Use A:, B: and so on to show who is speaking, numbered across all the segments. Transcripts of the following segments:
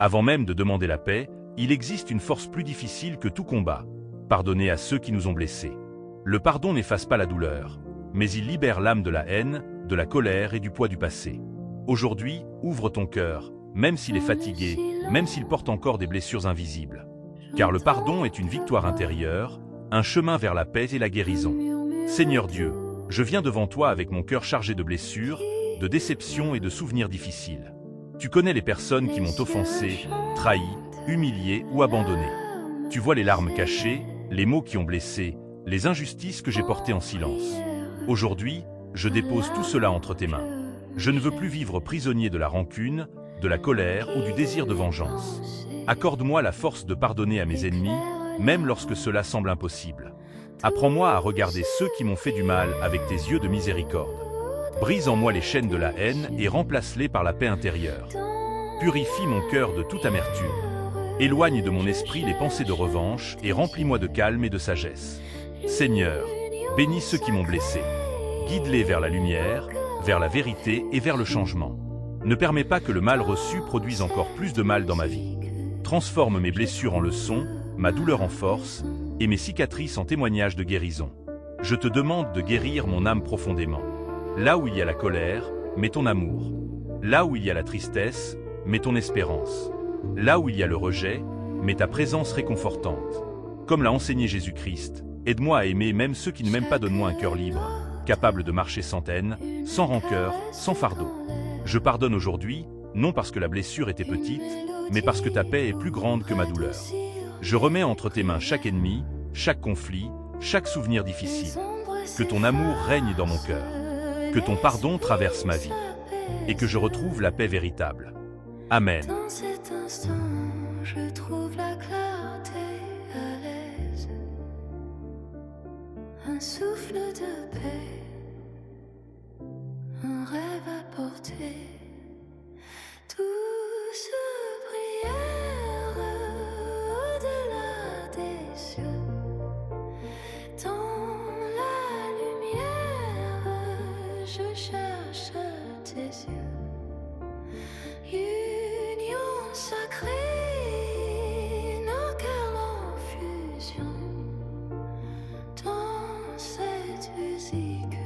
A: Avant même de demander la paix, il existe une force plus difficile que tout combat. Pardonner à ceux qui nous ont blessés. Le pardon n'efface pas la douleur, mais il libère l'âme de la haine, de la colère et du poids du passé. Aujourd'hui, ouvre ton cœur, même s'il est fatigué, même s'il porte encore des blessures invisibles. Car le pardon est une victoire intérieure, un chemin vers la paix et la guérison. Seigneur Dieu, je viens devant toi avec mon cœur chargé de blessures, de déceptions et de souvenirs difficiles. Tu connais les personnes qui m'ont offensé, trahi, humilié ou abandonné. Tu vois les larmes cachées, les mots qui ont blessé, les injustices que j'ai portées en silence. Aujourd'hui, je dépose tout cela entre tes mains. Je ne veux plus vivre prisonnier de la rancune, de la colère ou du désir de vengeance. Accorde-moi la force de pardonner à mes ennemis, même lorsque cela semble impossible. Apprends-moi à regarder ceux qui m'ont fait du mal avec tes yeux de miséricorde. Brise en moi les chaînes de la haine et remplace-les par la paix intérieure. Purifie mon cœur de toute amertume. Éloigne de mon esprit les pensées de revanche et remplis-moi de calme et de sagesse. Seigneur, bénis ceux qui m'ont blessé. Guide-les vers la lumière, vers la vérité et vers le changement. Ne permets pas que le mal reçu produise encore plus de mal dans ma vie. Transforme mes blessures en leçons, ma douleur en force, et mes cicatrices en témoignages de guérison. Je te demande de guérir mon âme profondément. Là où il y a la colère, mets ton amour. Là où il y a la tristesse, mets ton espérance. Là où il y a le rejet, mets ta présence réconfortante. Comme l'a enseigné Jésus-Christ, aide-moi à aimer même ceux qui ne m'aiment pas, donne-moi un cœur libre, capable de marcher sans haine, sans rancœur, sans fardeau. Je pardonne aujourd'hui, non parce que la blessure était petite, mais parce que ta paix est plus grande que ma douleur. Je remets entre tes mains chaque ennemi, chaque conflit, chaque souvenir difficile. Que ton amour règne dans mon cœur. Que ton pardon traverse ma vie. Et que je retrouve la paix véritable. Amen.
B: Dans cet instant, je trouve la clarté à l'aise. Un souffle de paix, un rêve à porter. Douce prière au-delà des cieux. Dans la lumière, je cherche tes yeux. Union sacrée, nos cœurs en fusion. Dans cette musique,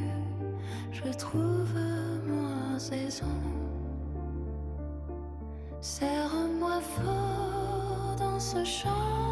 B: je trouve ma saison. Serre-moi fort dans ce chant.